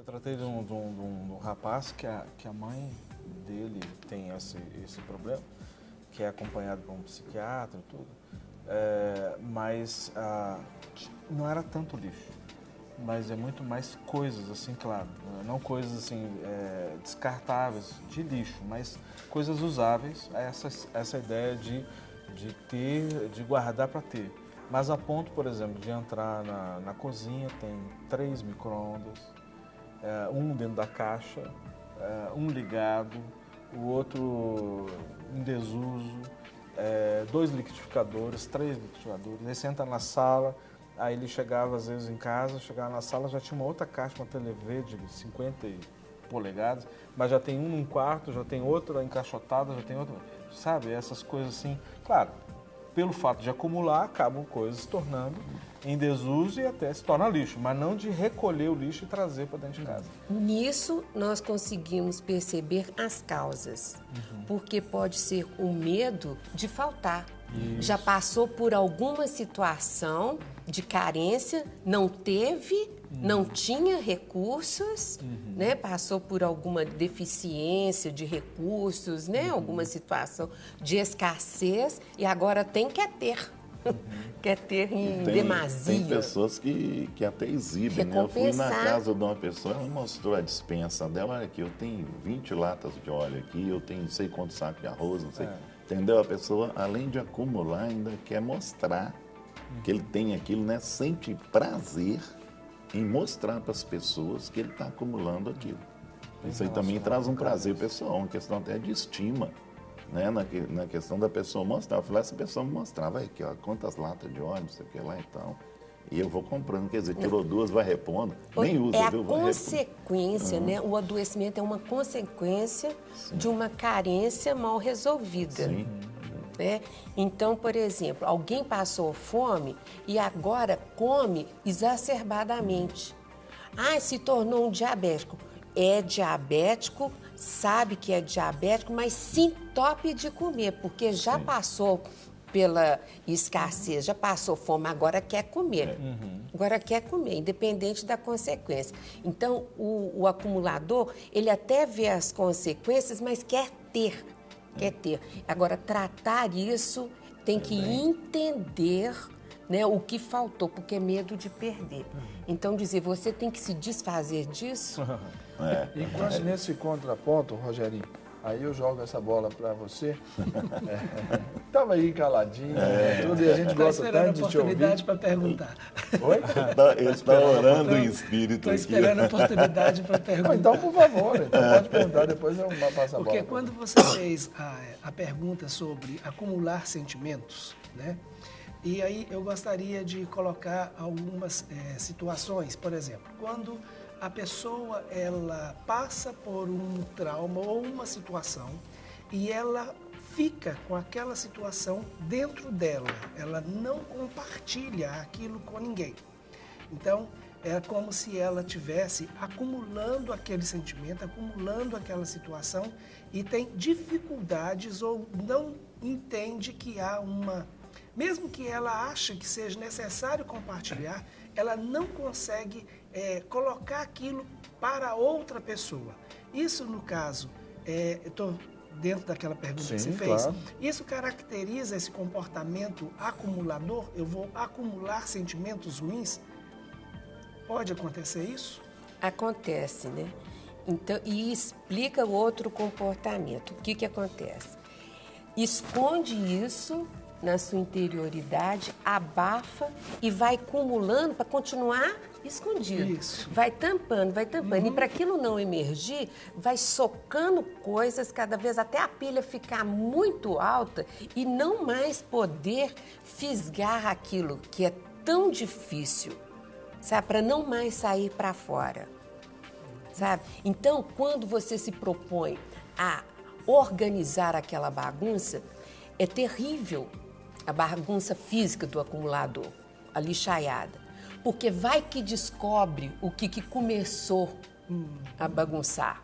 tratei de um rapaz que a mãe dele tem esse problema, que é acompanhado por um psiquiatra e tudo, mas não era tanto lixo, mas é muito mais coisas, assim, claro, não coisas assim descartáveis de lixo, mas coisas usáveis, essa ideia de guardar para ter. Mas a ponto, por exemplo, de entrar na cozinha, tem 3 micro-ondas, um dentro da caixa, um ligado, o outro em desuso, 2 liquidificadores, 3 liquidificadores. Aí você entra na sala, aí ele chegava às vezes em casa, chegava na sala, já tinha uma outra caixa, uma TV de 50 polegadas, mas já tem um num quarto, já tem outra encaixotada, já tem outra, sabe? Essas coisas assim, claro, pelo fato de acumular, acabam coisas se tornando em desuso e até se torna lixo, mas não de recolher o lixo e trazer para dentro de casa. Nisso, nós conseguimos perceber as causas, porque pode ser o medo de faltar. Isso. Já passou por alguma situação de carência, não teve, não tinha recursos, né? Passou por alguma deficiência de recursos, né? Alguma situação de escassez e agora quer ter. Quer ter em demasia. Tem pessoas que até exibem, né? Eu fui na casa de uma pessoa, ela mostrou a despensa dela, olha aqui, eu tenho 20 latas de óleo aqui, eu tenho não sei quantos sacos de arroz, não sei. Entendeu? A pessoa, além de acumular, ainda quer mostrar que ele tem aquilo, né? Sente prazer em mostrar para as pessoas que ele está acumulando aquilo. Isso aí também traz um prazer pessoal, uma questão até de estima, né? Na questão da pessoa mostrar. Eu falei, essa pessoa me mostrava, aqui, ó, quantas latas de óleo, isso aqui lá e tal. E eu vou comprando, quer dizer, tirou 2, vai repondo, nem usa, viu? É a consequência, né? O adoecimento é uma consequência de uma carência mal resolvida. Sim. Né? Então, por exemplo, alguém passou fome e agora come exacerbadamente. Se tornou um diabético. É diabético, sabe que é diabético, mas se entope de comer, porque já passou pela escassez, já passou fome, agora quer comer. Agora quer comer, independente da consequência. Então, o acumulador, ele até vê as consequências, mas quer ter. Agora, tratar isso tem que entender, né, o que faltou, porque é medo de perder. Então, dizer, você tem que se desfazer disso. Enquanto nesse contraponto, Rogerinho, aí eu jogo essa bola para você. Estava aí caladinho, tudo, e a gente gosta tanto de te ouvir. Estou esperando a oportunidade para perguntar. Oi? Ele está orando em espírito aqui. Estou esperando a oportunidade para perguntar. Então, por favor, pode perguntar, depois eu passo a bola. Porque quando você fez a pergunta sobre acumular sentimentos, né? E aí eu gostaria de colocar algumas situações, por exemplo, quando a pessoa ela passa por um trauma ou uma situação e ela fica com aquela situação dentro dela, ela não compartilha aquilo com ninguém. Então, é como se ela estivesse acumulando aquele sentimento, acumulando aquela situação e tem dificuldades ou não entende que há uma... Mesmo que ela ache que seja necessário compartilhar, ela não consegue colocar aquilo para outra pessoa. Isso, no caso, estou dentro daquela pergunta que você fez, claro. Isso caracteriza esse comportamento acumulador? Eu vou acumular sentimentos ruins? Pode acontecer isso? Acontece, né? Então, e explica o outro comportamento. O que acontece? Esconde isso na sua interioridade, abafa e vai acumulando para continuar escondido. Isso. Vai tampando. E para aquilo não emergir, vai socando coisas cada vez até a pilha ficar muito alta e não mais poder fisgar aquilo que é tão difícil, sabe? Para não mais sair para fora, sabe? Então, quando você se propõe a organizar aquela bagunça, é terrível a bagunça física do acumulador, a lixaiada. Porque vai que descobre o que começou a bagunçar.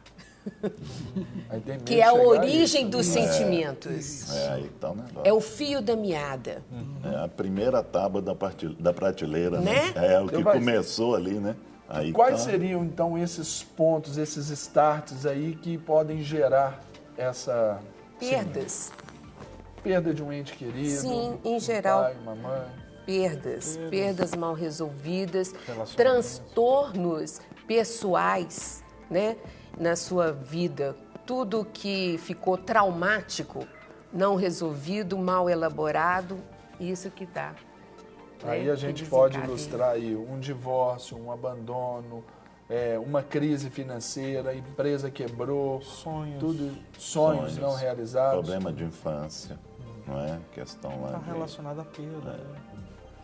Que é a origem dos sentimentos. Então, né, é o fio da meada. É a primeira tábua da prateleira, né? É o que começou ali, né? Aí Quais seriam, então, esses pontos, esses starts aí que podem gerar essa... Perdas. Sim, perda de um ente querido. Sim, em um geral. pai, uma mãe. Perdas mal resolvidas, transtornos pessoais, né, na sua vida. Tudo que ficou traumático, não resolvido, mal elaborado, isso que dá. Aí a gente pode ilustrar aí um divórcio, um abandono, uma crise financeira, a empresa quebrou, sonhos não realizados. Problema de infância, não é? Questão lá Está relacionada à perda.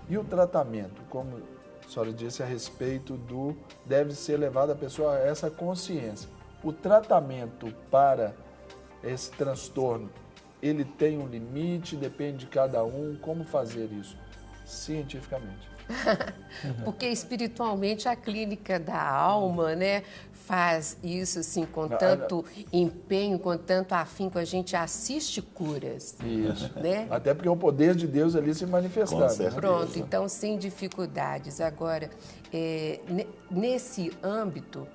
E o tratamento, como a senhora disse a respeito do... Deve ser levado a pessoa a essa consciência. O tratamento para esse transtorno, ele tem um limite, depende de cada um. Como fazer isso? Cientificamente. Porque espiritualmente a clínica da alma, né, faz isso assim com tanto empenho, com tanto afinco, a gente assiste curas. Isso. Né? Até porque é o poder de Deus ali se manifestando. Né? Pronto, então sem dificuldades. Agora, nesse âmbito,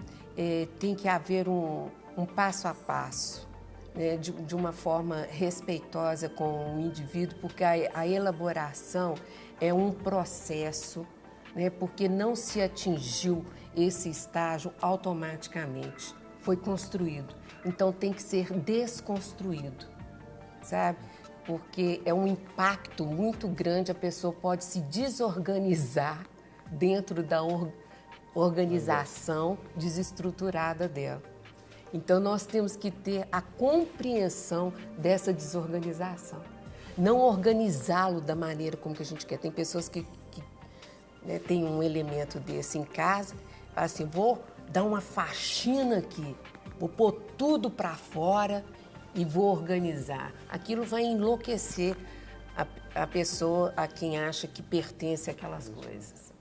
tem que haver um passo a passo, né, de uma forma respeitosa com o indivíduo, porque a elaboração é um processo, né, porque não se atingiu esse estágio automaticamente, foi construído. Então tem que ser desconstruído, sabe? Porque é um impacto muito grande, a pessoa pode se desorganizar dentro da organização desestruturada dela. Então nós temos que ter a compreensão dessa desorganização. Não organizá-lo da maneira como que a gente quer. Tem pessoas que né, tem um elemento desse em casa, assim, vou dar uma faxina aqui, vou pôr tudo para fora e vou organizar. Aquilo vai enlouquecer a pessoa a quem acha que pertence àquelas coisas.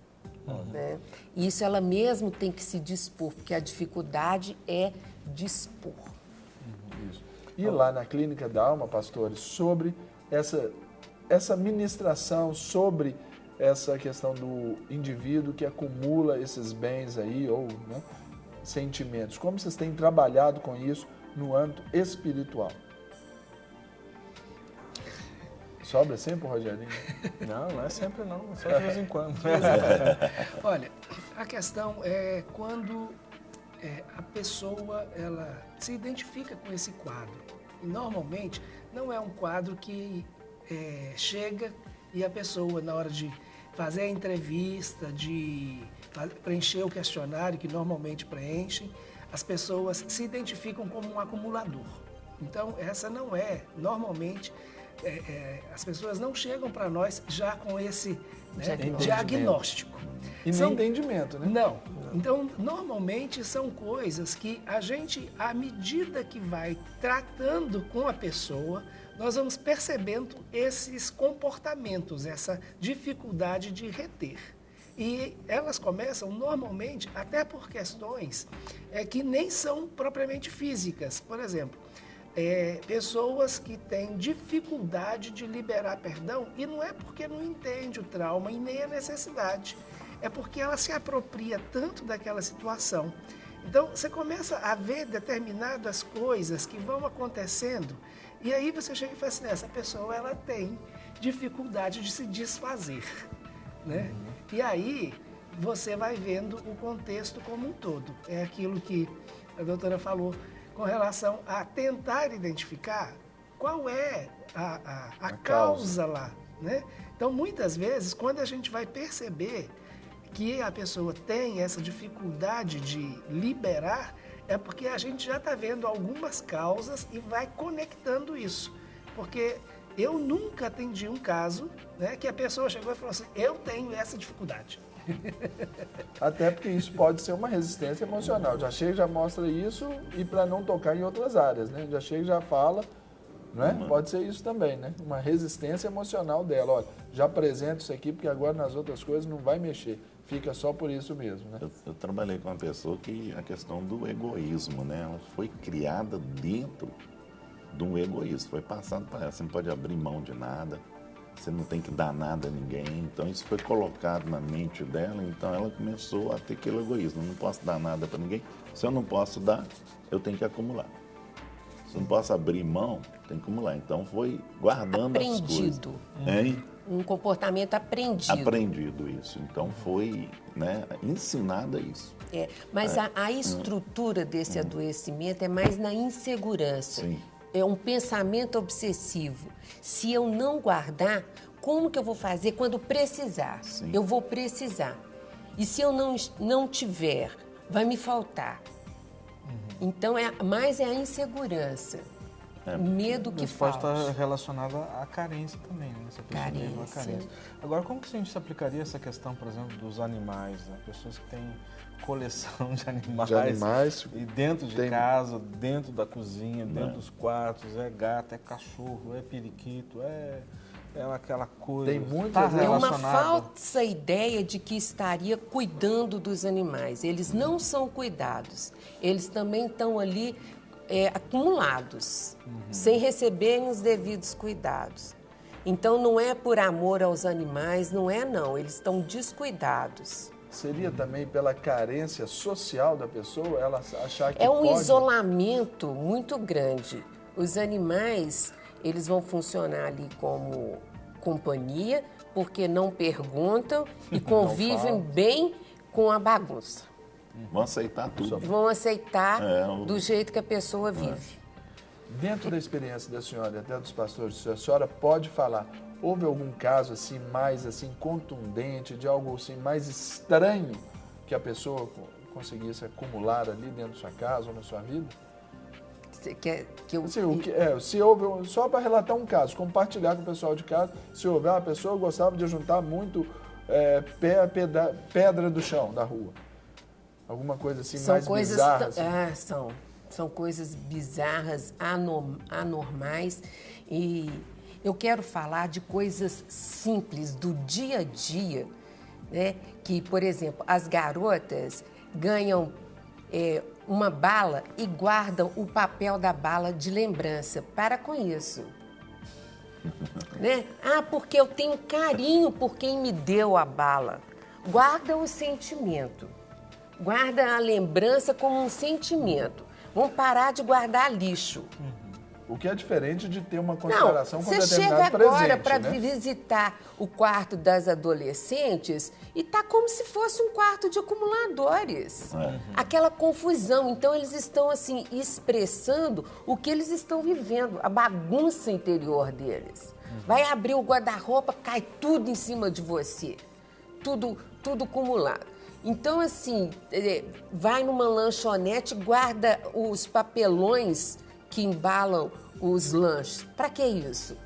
Né? E isso ela mesmo tem que se dispor, porque a dificuldade é dispor. Isso. E lá na Clínica da Alma, pastores, sobre essa ministração, sobre essa questão do indivíduo que acumula esses bens aí, ou né, sentimentos. Como vocês têm trabalhado com isso no âmbito espiritual? Sobra sempre, Rogerinho? Não é sempre não, só de vez em quando. Olha, a questão é quando a pessoa ela se identifica com esse quadro. E normalmente não é um quadro que chega e a pessoa, na hora de fazer a entrevista, de preencher o questionário, que normalmente preenchem, as pessoas se identificam como um acumulador. Então, essa não é, normalmente, as pessoas não chegam para nós já com esse diagnóstico. E nem entendimento, né? Não. Então, normalmente são coisas que a gente, à medida que vai tratando com a pessoa, nós vamos percebendo esses comportamentos, essa dificuldade de reter. E elas começam normalmente até por questões que nem são propriamente físicas. Por exemplo, pessoas que têm dificuldade de liberar perdão, e não é porque não entende o trauma e nem a necessidade, é porque ela se apropria tanto daquela situação. Então, você começa a ver determinadas coisas que vão acontecendo, e aí você chega e fala assim, essa pessoa ela tem dificuldade de se desfazer, né? E aí você vai vendo o contexto como um todo. É aquilo que a doutora falou com relação a tentar identificar qual é a causa lá, né? Então, muitas vezes, quando a gente vai perceber que a pessoa tem essa dificuldade de liberar, é porque a gente já está vendo algumas causas e vai conectando isso. Porque eu nunca atendi um caso, né, que a pessoa chegou e falou assim, eu tenho essa dificuldade. Até porque isso pode ser uma resistência emocional. Já chega, já mostra isso e para não tocar em outras áreas, né? Já chega, já fala, não é? Pode ser isso também, né? Uma resistência emocional dela. Olha, já apresento isso aqui porque agora nas outras coisas não vai mexer. Fica só por isso mesmo, né? Eu trabalhei com uma pessoa que a questão do egoísmo, né? Ela foi criada dentro de um egoísmo. Foi passando para ela. Você não pode abrir mão de nada. você não tem que dar nada a ninguém. Então isso foi colocado na mente dela, então ela começou a ter aquele egoísmo. Eu não posso dar nada para ninguém. Se eu não posso dar, eu tenho que acumular. Se eu não posso abrir mão, tem que acumular. Então foi guardando as coisas. Hein? Um comportamento aprendido. Aprendido isso. Então foi, né, ensinada isso. Mas a estrutura desse adoecimento é mais na insegurança. Sim. É um pensamento obsessivo. Se eu não guardar, como que eu vou fazer quando precisar? Sim. Eu vou precisar. E se eu não tiver, vai me faltar. Então, mais é a insegurança. Medo que Isso pode falta. estar relacionado à carência também, né? Essa pessoa tem uma carência. Agora, como que a gente se aplicaria essa questão, por exemplo, dos animais, né? Pessoas que têm coleção de animais, e dentro de casa, dentro da cozinha, dentro dos quartos, é gato, é cachorro, é periquito, é aquela coisa. Tem muito É uma falsa ideia de que estaria cuidando dos animais. Eles não são cuidados. Eles também estão ali acumulados, sem receberem os devidos cuidados. Então, não é por amor aos animais, não. Eles estão descuidados. Seria também pela carência social da pessoa, ela achar que isolamento muito grande. Os animais, eles vão funcionar ali como companhia, porque não perguntam e convivem bem com a bagunça. Vão aceitar tudo. Vão aceitar do jeito que a pessoa vive. Dentro da experiência da senhora e até dos pastores, a senhora pode falar, houve algum caso assim mais assim contundente, de algo assim mais estranho que a pessoa conseguisse acumular ali dentro da sua casa ou na sua vida? Se houve, só para relatar um caso, compartilhar com o pessoal de casa, se houver uma pessoa gostava de juntar muito pedra do chão, da rua. Alguma coisa assim mais bizarra? São coisas bizarras, anormais. E eu quero falar de coisas simples, do dia a dia, né? Que, por exemplo, as garotas ganham uma bala e guardam o papel da bala de lembrança. Para com isso. Né? Porque eu tenho carinho por quem me deu a bala. Guarda o sentimento. Guarda a lembrança como um sentimento. Vamos parar de guardar lixo. O que é diferente de ter uma consideração com determinado presente. Você chega agora para visitar o quarto das adolescentes e está como se fosse um quarto de acumuladores. Aquela confusão. Então, eles estão assim expressando o que eles estão vivendo, a bagunça interior deles. Vai abrir o guarda-roupa, cai tudo em cima de você. Tudo acumulado. Então, assim, vai numa lanchonete, guarda os papelões que embalam os lanches. Para que isso?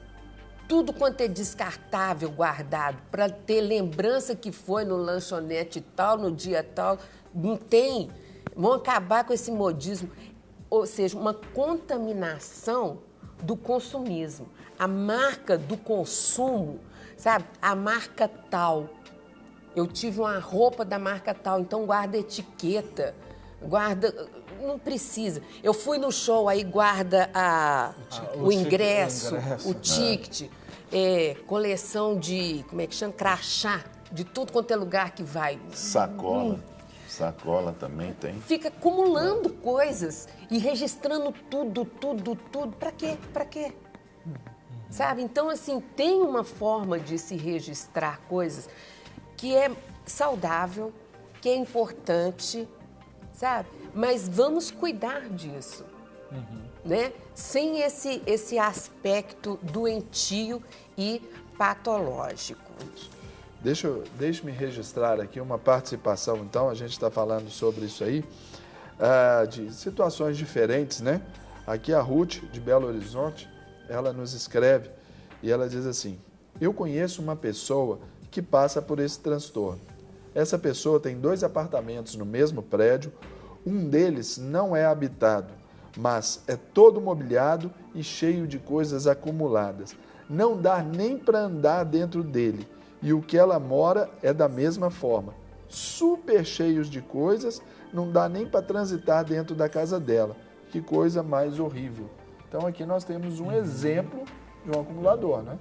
Tudo quanto é descartável guardado, para ter lembrança que foi no lanchonete tal, no dia tal. Não tem. Vão acabar com esse modismo. Ou seja, uma contaminação do consumismo. A marca do consumo, sabe? A marca tal. Eu tive uma roupa da marca tal, então guarda etiqueta, guarda... Não precisa. Eu fui no show, aí guarda o ingresso, o ticket, coleção de, como é que chama? Crachá, de tudo quanto é lugar que vai. Sacola. Sacola também tem. Fica acumulando coisas e registrando tudo. Para quê? Sabe? Então, assim, tem uma forma de se registrar coisas que é saudável, que é importante, sabe? Mas vamos cuidar disso, né? Sem esse aspecto doentio e patológico. Deixe-me registrar aqui uma participação, então, a gente está falando sobre isso aí, de situações diferentes, né? Aqui a Ruth, de Belo Horizonte, ela nos escreve e ela diz assim: eu conheço uma pessoa que passa por esse transtorno. Essa pessoa tem 2 apartamentos no mesmo prédio, um deles não é habitado, mas é todo mobiliado e cheio de coisas acumuladas. Não dá nem para andar dentro dele. E o que ela mora é da mesma forma. Super cheios de coisas, não dá nem para transitar dentro da casa dela. Que coisa mais horrível. Então aqui nós temos um exemplo de um acumulador, né?